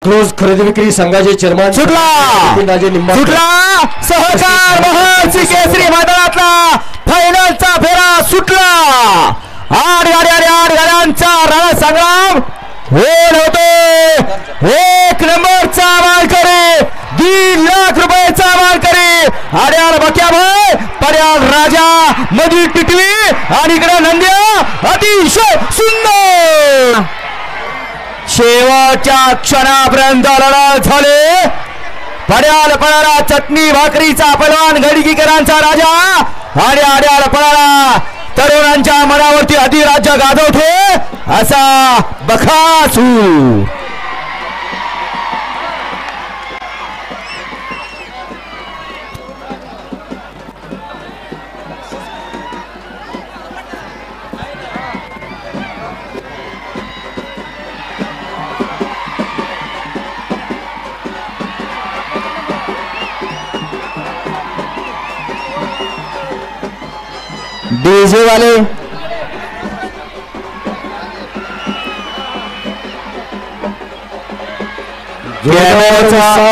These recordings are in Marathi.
अकलूज खरेदी विक्री संघाचे चेअरमन सुटला सहकार महर्षी केसरी मैदानातला फायनलचा फेरा सुटला. आठ गाड्यांचा रणसंग्राम होतो. एक नंबरचा मानकरी 1.5 लाख रुपयाचा मानकरी आड्याल बक्याभाई पर्याल राजा मधी टिटवी आणि इकडे नंद्या अतिशय सुंदर शेवटच्या क्षणापर्यंत लढत झाले. पड्याल पळाला चटणी भाकरीचा पैलवान गडकीकरांचा राजा आणि आड्याल पळाला तरुणांच्या मनावरती अधिराज्य गाजवतो असा बकासूर. डीजे वाले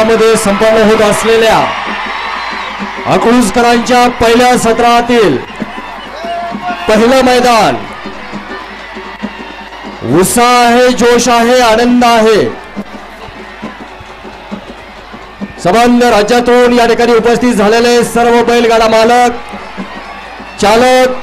मध्ये संपन्न होत असलेल्या अकलूजकरांच्या पहिल्या सत्रातील पहिलं मैदान. उत्साह आहे, जोश आहे, आनंद आहे. संबंध राज्यातून या ठिकाणी उपस्थित झालेले सर्व बैलगाडा मालक, चालक,